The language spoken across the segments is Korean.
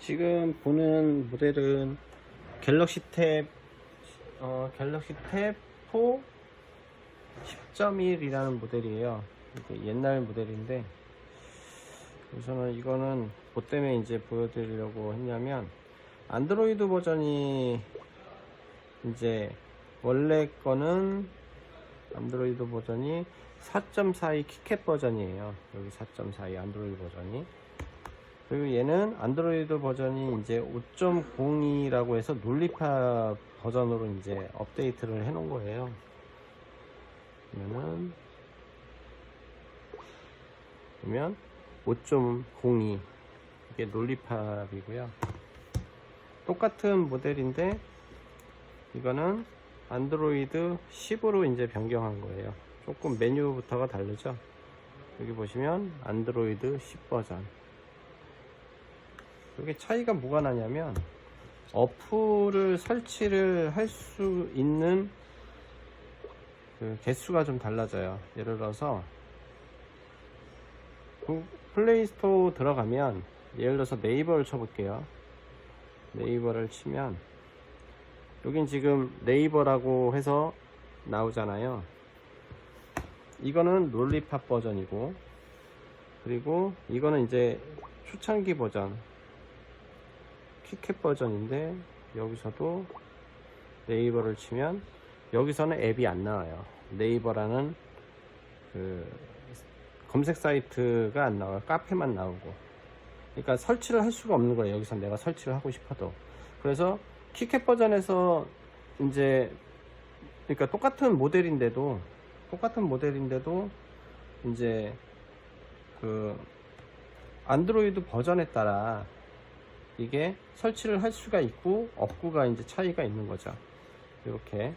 지금 보는 모델은 갤럭시 탭 갤럭시 탭 4 10.1이라는 모델이에요. 이게 옛날 모델인데, 우선은 이거는 뭐 때문에 이제 보여드리려고 했냐면, 안드로이드 버전이 이제 원래 거는 안드로이드 버전이 4.42 키캣 버전이에요. 여기 4.42 안드로이드 버전이. 그리고 얘는 안드로이드 버전이 이제 5.02라고 해서 논리파 버전으로 이제 업데이트를 해 놓은 거예요. 그러면 5.02 이게 논리팝이고요. 똑같은 모델인데 이거는 안드로이드 10으로 이제 변경한 거예요. 조금 메뉴부터가 다르죠. 여기 보시면 안드로이드 10 버전. 이게 차이가 뭐가 나냐면, 어플을 설치를 할 수 있는 그 개수가 좀 달라져요. 예를 들어서 플레이스토어 들어가면, 예를 들어서 네이버를 쳐볼게요. 네이버를 치면 여긴 지금 네이버라고 해서 나오잖아요. 이거는 논리팝 버전이고, 그리고 이거는 이제 초창기 버전 키캣 버전인데, 여기서도 네이버를 치면 여기서는 앱이 안 나와요. 네이버라는 그 검색 사이트가 안 나와요. 카페만 나오고. 그러니까 설치를 할 수가 없는 거예요. 여기서 내가 설치를 하고 싶어도. 그래서 키캣 버전에서 이제, 그러니까 똑같은 모델인데도 이제 그 안드로이드 버전에 따라 이게 설치를 할 수가 있고 없고가 이제 차이가 있는 거죠. 이렇게.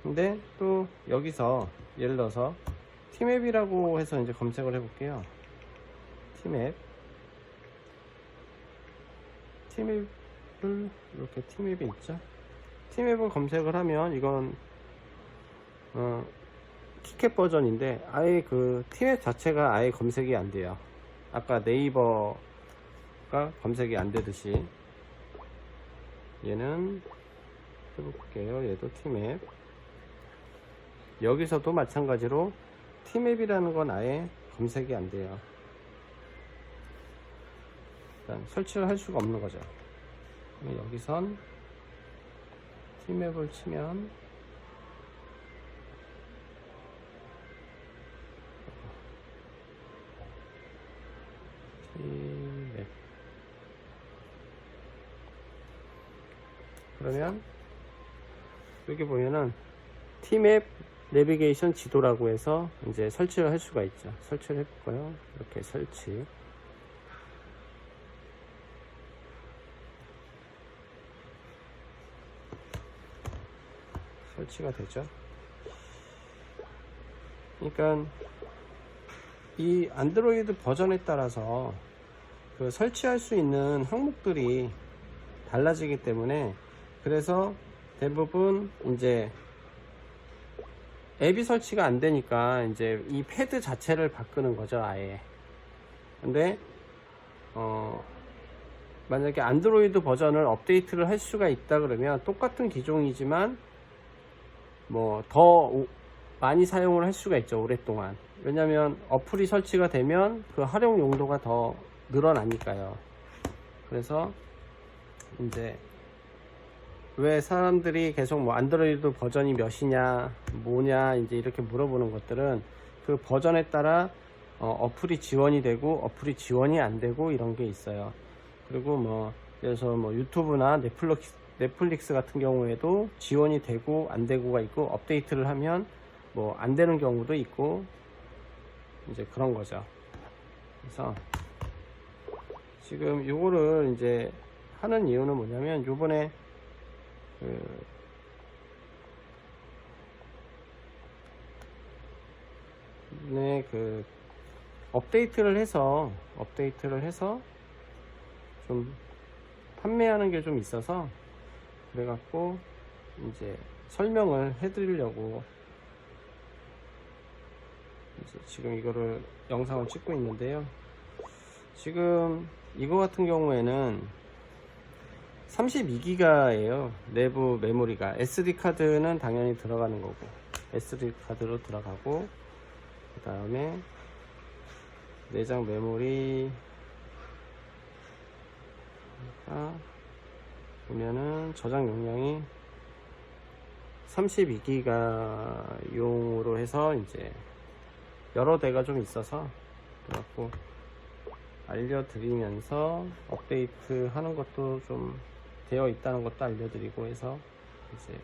근데 또 여기서 예를 들어서 티맵이라고 해서 이제 검색을 해 볼게요. 티맵을 이렇게 티맵이 있죠. 티맵을 검색을 하면 이건 키캣 버전인데, 아예 그 티맵 자체가 아예 검색이 안 돼요. 아까 네이버가 검색이 안 되듯이 얘는 해볼게요. 얘도 티맵. 여기서도 마찬가지로 티맵이라는 건 아예 검색이 안 돼요. 일단 설치를 할 수가 없는 거죠. 여기선 티맵을 치면 티맵, 그러면 여기 보면은 티맵 내비게이션 지도라고 해서 이제 설치를 할 수가 있죠. 설치를 해볼까요? 이렇게 설치가 되죠. 그러니까 이 안드로이드 버전에 따라서 그 설치할 수 있는 항목들이 달라지기 때문에, 그래서 대부분 이제 앱이 설치가 안 되니까 이제 이 패드 자체를 바꾸는 거죠, 아예. 근데 만약에 안드로이드 버전을 업데이트를 할 수가 있다 그러면 똑같은 기종이지만 뭐 더 많이 사용을 할 수가 있죠, 오랫동안. 왜냐면 어플이 설치가 되면 그 활용 용도가 더 늘어나니까요. 그래서 이제 왜 사람들이 계속 뭐 안드로이드 버전이 몇이냐 뭐냐 이제 이렇게 물어보는 것들은, 그 버전에 따라 어플이 지원이 되고 어플이 지원이 안 되고 이런 게 있어요. 그리고 뭐 그래서 뭐 유튜브나 넷플릭스 같은 경우에도 지원이 되고 안 되고가 있고, 업데이트를 하면 뭐 안 되는 경우도 있고, 이제 그런 거죠. 그래서 지금 요거를 이제 하는 이유는 뭐냐면, 요번에 그 업데이트를 해서 좀 판매하는 게 좀 있어서, 그래갖고 이제 설명을 해드리려고 이제 지금 이거를 영상을 찍고 있는데요. 지금 이거 같은 경우에는 32기가예요. 내부 메모리가. SD 카드는 당연히 들어가는 거고, SD 카드로 들어가고, 그 다음에 내장 메모리가 보면은 저장 용량이 32기가 용으로 해서 이제 여러 대가 좀 있어서 그래갖고 알려드리면서 업데이트 하는 것도 좀 되어 있다는 것도 알려드리고 해서 이제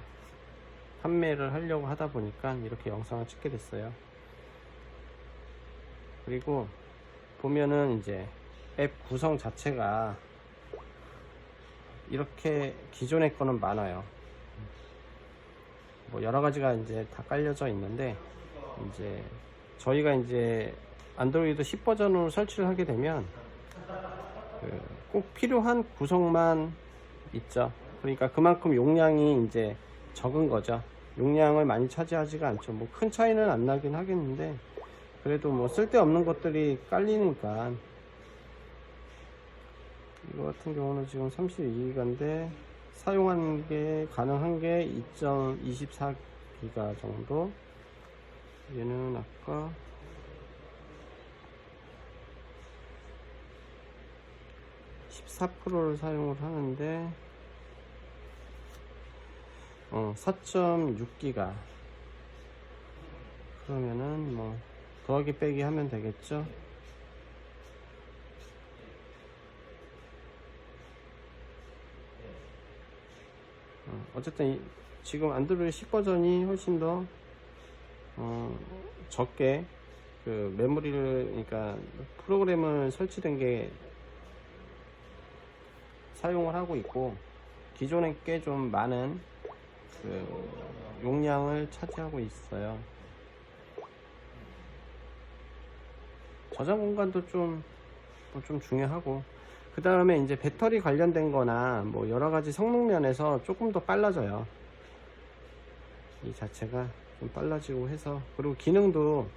판매를 하려고 하다 보니까 이렇게 영상을 찍게 됐어요. 그리고 보면은 이제 앱 구성 자체가 이렇게 기존의 거는 많아요. 뭐 여러 가지가 이제 다 깔려져 있는데, 이제 저희가 이제 안드로이드 10 버전으로 설치를 하게 되면 꼭 필요한 구성만 있죠. 그러니까 그만큼 용량이 이제 적은 거죠. 용량을 많이 차지하지가 않죠. 뭐 큰 차이는 안 나긴 하겠는데, 그래도 뭐 쓸데없는 것들이 깔리니까. 이거 같은 경우는 지금 32기가인데 사용한 게 가능한 게 2.24기가 정도. 얘는 아까 14%를 사용을 하는데 4.6기가. 그러면은 뭐 더하기 빼기 하면 되겠죠. 어쨌든 지금 안드로이드 10 버전이 훨씬 더 적게 그 메모리를, 그러니까 프로그램을 설치된 게 사용을 하고 있고, 기존에 꽤 좀 많은 그 용량을 차지하고 있어요. 저장 공간도 좀 중요하고, 그 다음에 이제 배터리 관련된 거나 뭐 여러가지 성능 면에서 조금 더 빨라져요. 이 자체가 좀 빨라지고 해서. 그리고 기능도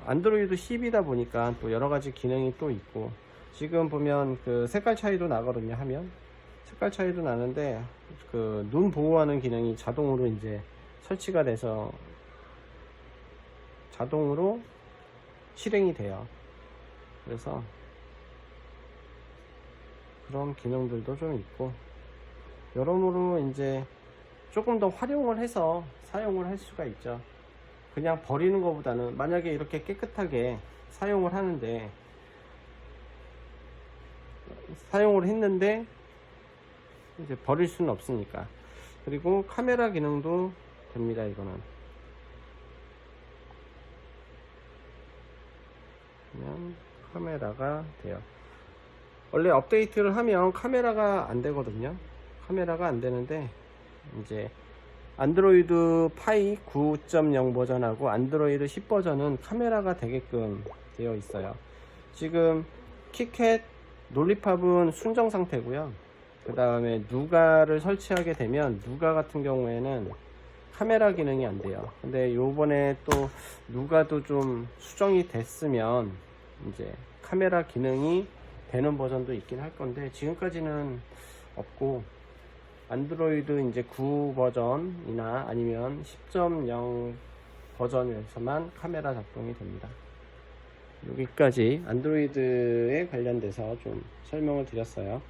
안드로이드 10이다 보니까 또 여러가지 기능이 또 있고, 지금 보면 그 색깔 차이도 나거든요. 하면 색깔 차이도 나는데 그 눈 보호하는 기능이 자동으로 이제 설치가 돼서 자동으로 실행이 돼요. 그래서 그런 기능들도 좀 있고, 여러모로 이제 조금 더 활용을 해서 사용을 할 수가 있죠. 그냥 버리는 것보다는, 만약에 이렇게 깨끗하게 사용을 하는데, 사용을 했는데 이제 버릴 수는 없으니까. 그리고 카메라 기능도 됩니다. 이거는 그냥 카메라가 돼요. 원래 업데이트를 하면 카메라가 안 되거든요. 카메라가 안 되는데, 이제 안드로이드 파이 9.0 버전하고 안드로이드 10 버전은 카메라가 되게끔 되어 있어요. 지금 키캣 논리팝은 순정 상태고요. 그 다음에 누가를 설치하게 되면, 누가 같은 경우에는 카메라 기능이 안 돼요. 근데 요번에 또 누가도 좀 수정이 됐으면 이제 카메라 기능이 되는 버전도 있긴 할 건데, 지금까지는 없고, 안드로이드 이제 9 버전이나 아니면 10.0 버전에서만 카메라 작동이 됩니다. 여기까지 안드로이드에 관련돼서 좀 설명을 드렸어요.